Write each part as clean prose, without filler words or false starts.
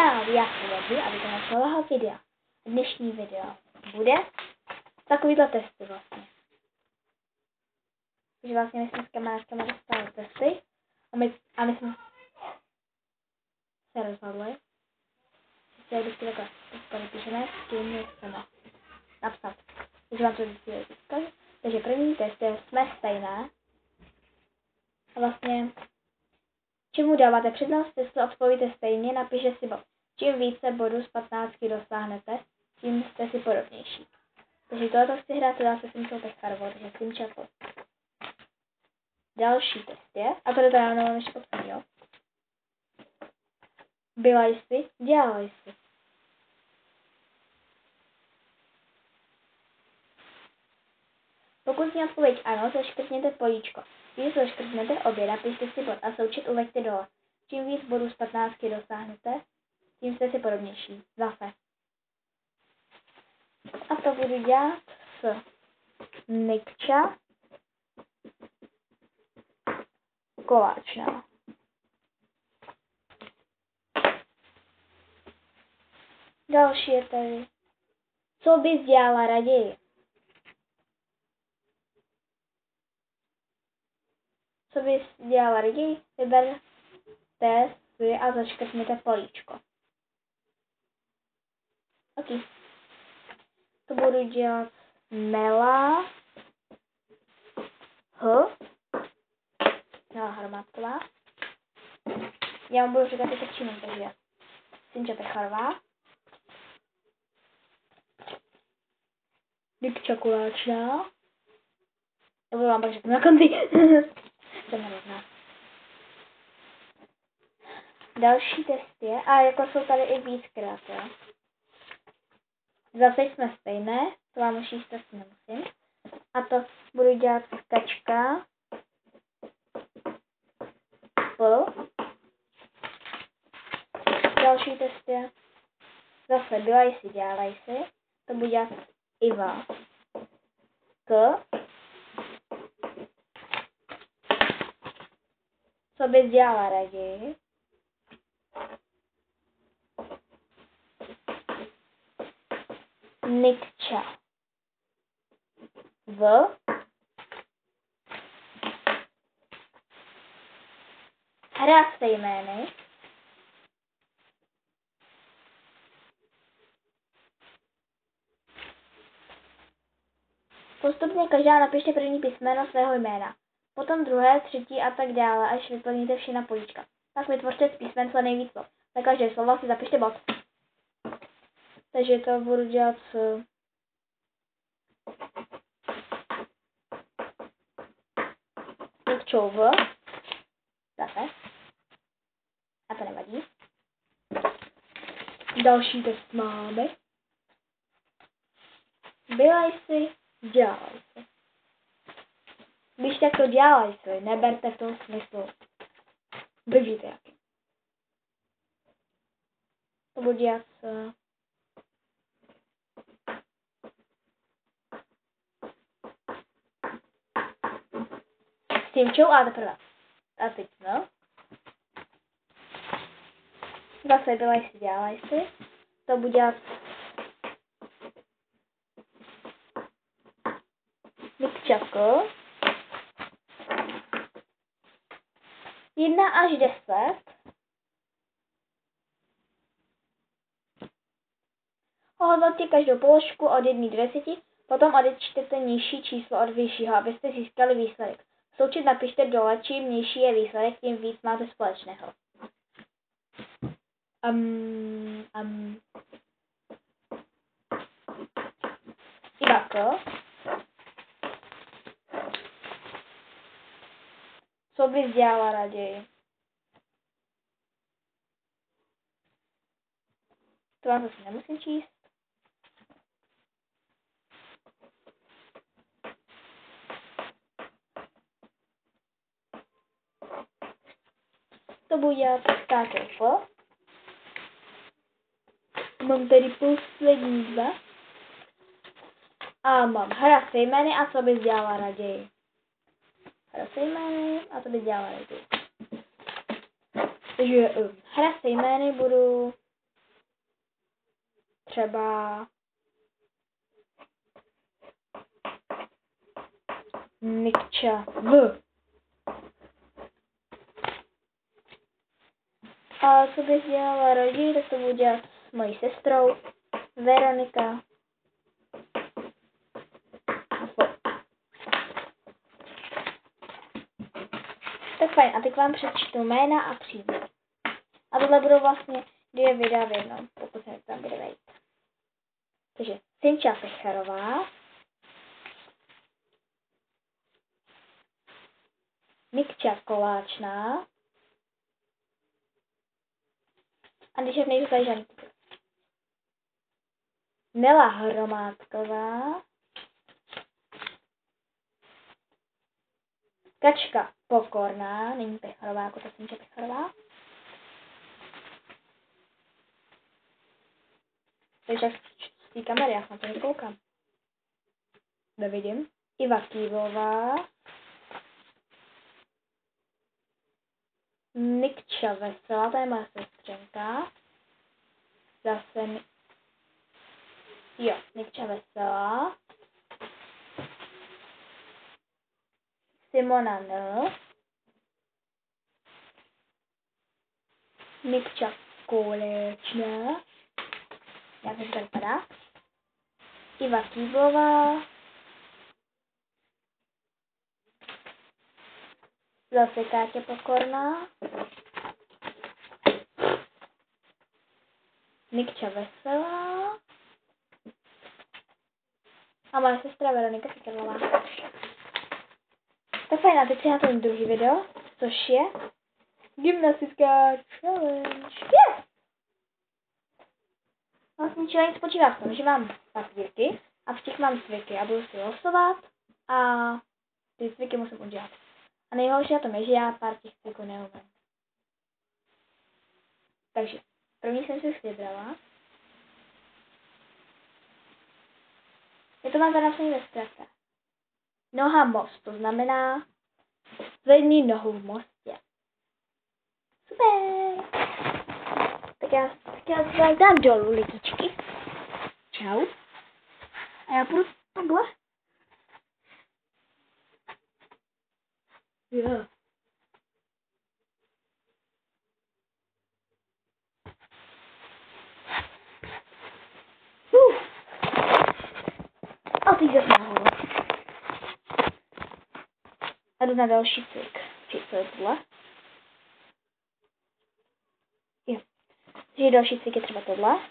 kanál Jáchy Weby, aby to našlo nového videa. Dnešní video bude takovýhle testy vlastně. Takže vlastně my jsme s kamarádkama dostali testy a my jsme se rozhodli, že vždycky takhle podepíšeme, s tím chceme napsat. Takže vám to vždycky říkám. Takže první test je jsme stejné. A vlastně čemu dáváte přednost, jestli odpovíte stejně, napište si bod. Čím více bodů z 15 dosáhnete, tím jste si podobnější. Takže tohoto chci hrát, to dá se Simčou Pecharovou, takže Simča pojď. Další test je, a to teda mám ještě popsat, jo. Byla jsi, dělala jsi. Pokud zní odpověď ano, zaškrtněte políčko. Když zaškrtnete obě, napište si bod a součet uveďte dole. Čím víc bodů z 15 dosáhnete, tím jste si podobnější. Zase. A to budu dělat s Nikča Koláčná. Další je tady. Co bys dělala raději? Co bys dělala raději? Vyberte si a zaškrtněte políčko. Ok. To budu dělat Nela Nela Hromádková. Já vám budu říkat i přečinu, takže Simča Pecharová. Nikča Koláčná. Já budu vám pak řeknu na konci. Jsem nerovná. Další test je, a jako jsou tady i víckrát, jo. Zase jsme stejné, to vám už jíst asi nemusím. A to budu dělat kačka. Další test je, zase byla jsi, dělala jsi. To budu dělat Iva. Co bys dělala raději? Nikča. Hrát se jmény. Postupně každá napište první písmeno svého jména. Potom druhé, třetí a tak dále, až vyplníte všechna políčka. Tak vytvořte z písmen co nejvíc slov. Za každé slovo si zapište bod. Takže to budu dělat s Nikčou zase. A to nevadí. Další test máme. Byla jsi, dělala jsi. Když tak to dělala jsi, neberte v tom smyslu. Vidíte jaký. To budu dělat s Simčou a teprve. A teď no. Zase byla jsi, dělala jsi. To budu dělat Nikčako. 1 až 10. Ohodnoťte každou položku od 1 do 10, potom odečtěte nižší číslo od vyššího, abyste získali výsledek. Součet napište dole, čím nižší je výsledek, tím víc máte společného. Ivako. Co bys dělala raději? To vám zase nemusím číst. To budu dělat tátou. Mám tady poslední 2. A mám hra se jmény a co bys dělala raději. Hra se jmény a co bys dělala raději. Takže hra se jmény budu třeba Nikča V. A co bych dělala rodí, tak to budu dělat s mojí sestrou Veronika. Tak fajn, a teď vám přečtu jména a příjmy. A tohle budou vlastně 2 videa v jednom, pokud se tam bude vejít. Takže Cynča Pecharová, Nikča Koláčná, a když nejsou tady žádný Nela Hromádková, Kačka Pokorná, není Pecharová jako ta Cynča Pecharová. Takže z té kamery, já se na to nekoukám. Nevidím. Iva Kývová, Nikča Veselá, to je moje sestřenka. Zase Nikča Veselá. Simona N. Nikča Kolečná. Jak to tady vypadá? Iva Kývová. Zase Káťa Pokorná. Nikča Veselá. A moje sestra Veronika Fikarová. Tak fajn, a teď si na tom druhý video, což je gymnastická challenge. Yes! Vlastně challenge spočívá v tom, že mám papírky a v těch mám cviky a budu si losovat a ty cviky musím udělat. A nejhorší na tom je, že já pár těch cviků neumím. Takže první jsem si vybrala. Je to mám tady napsaný ve zkratce. Noha most, to znamená zvedni nohu v mostě. Super! Tak já vás dám dolů, lidičky. Čau. A já půjdu takhle. Jo. A teď zase nahoru. A jdu na další cvik. Co je tohle? Jo. Takže další cvik je třeba tohle.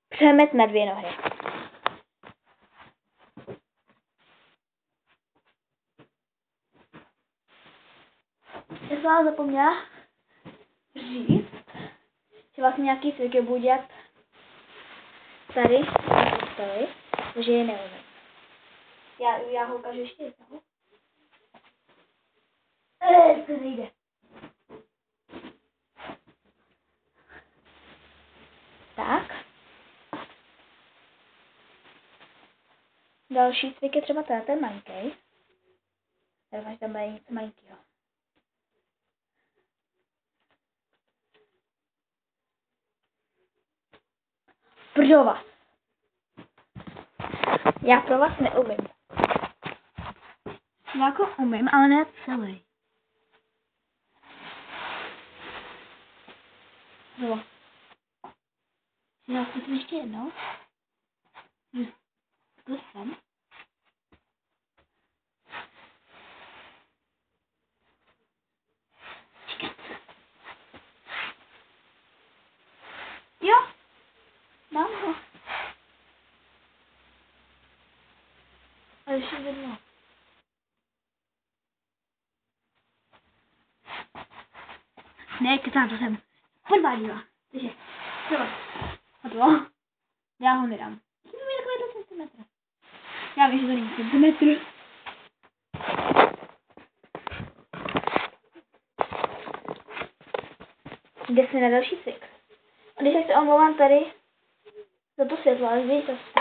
Přemet na 2 nohy. Já jsem vám zapomněla říct, že vlastně nějaký cviky budu dělat tady, takže je neumím. Já ho ukážu ještě jednou. To nejde. Tak. Další cvik je třeba ten maňkej. Tady máš tam bude něco maňkýho. Pro vás. Já pro vás neumím. Já jako umím, ale ne celý. No. Já zkusím ještě jednou. Zkusím. Jo. Mám ho. A ještě jednou. Ne, kecám, to jsem podvádila. Takže, třeba. Hotovo. Já ho nedám. To je takový 2 cm. Já vím, že to není centimetr. Jde se na další cvik. A když se omlouvám tady za to světlo, ale vidíte to s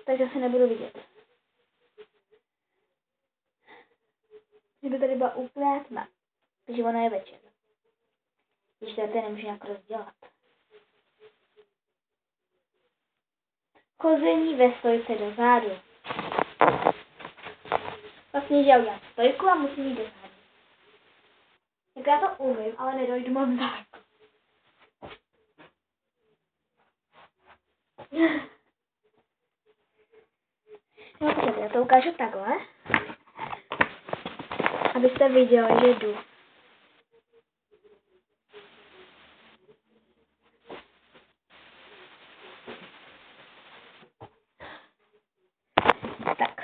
tak zase nebudu vidět. Kdyby tady byla úplná tma. Takže ona je večer. Když tady nemůžu nějak rozdělat. Chození ve stojce do zádu. Vlastně, že já udělám stojku a musím jít do zádu. Tak já to umím, ale nedojdu moc daleko. No počkejte, já to ukážu takhle. Abyste viděli, že jdu. Tak.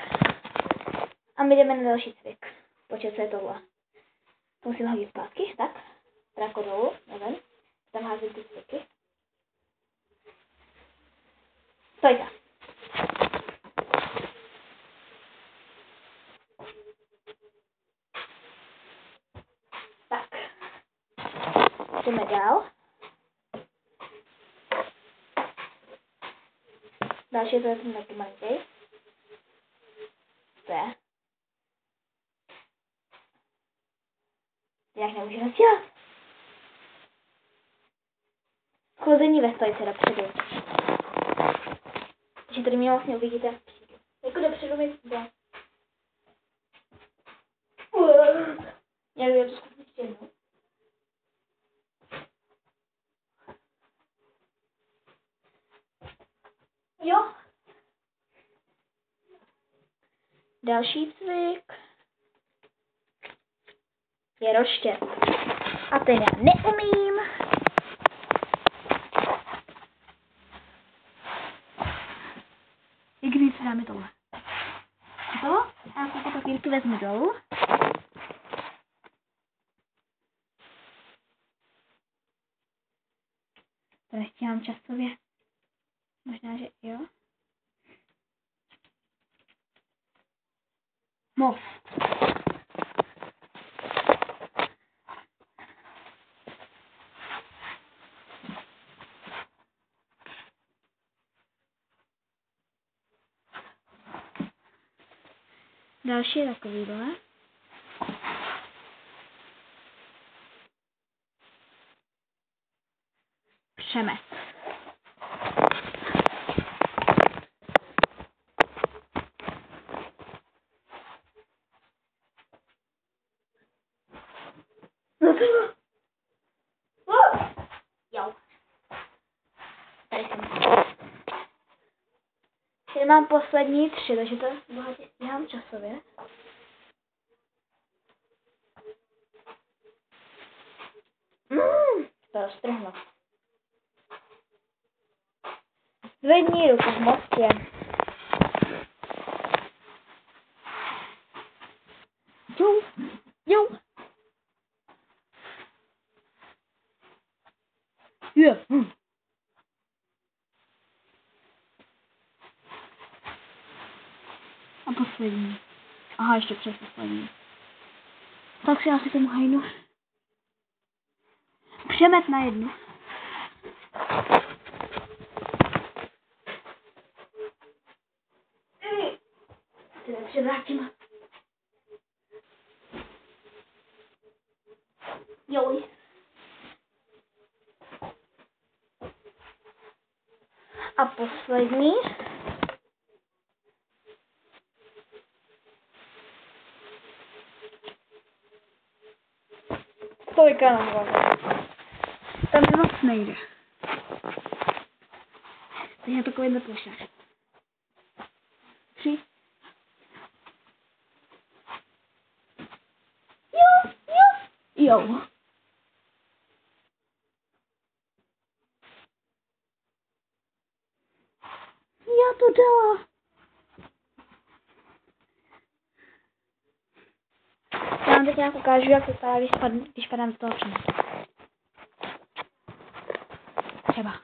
A my jdeme na další cvik. Počkej, co je tohle? To musím hodit zpátky, tak. Trako dolů, nevím. Tam házím ty cviky. Stojka. Tak. Jdeme dál. Další to je ten taky malinký. To je. Jak nemůžu rozdělat. Chození ve stojce dopředu. Takže tady mě vlastně uvidíte, jak přijdu. Jako dopředu mi jde. Já to zkusím ještě jednou. Jo. Další cvik je roštěp. A ten já neumím. I když se dáme tohle. Hotovo? Já si to papírky vezmu dolů. To ještě mám časově. Možná, že jo. Most. Další je takovýhle. Přemet. No to jo. Jo. Tady jsem. Tady mám poslední 3, takže to bohatě dělám časově. To roztrhnu. Zvedni ruku v mostě. Jo, jo. Jo. A poslední. Aha, ještě přes poslední. Tak si asi tomu hajnu. Přemet na jednu. Ty nepřevrátím. Jo. A poslední. Stojka na hlavu. Tam moc nejde. Takže je takový neplošář. 3. Jo, jo. Jo. Já to dala. Já vám teď nějak ukážu, jak vypadá, když padám z toho přenesu. Třeba.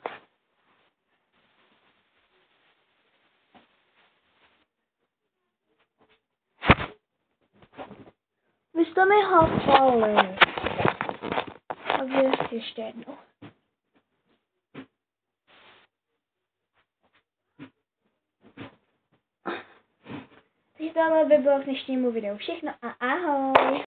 Vy jste mi hafali. Takže ještě jednou. Takže tohle by bylo k dnešnímu videu všechno a ahoj.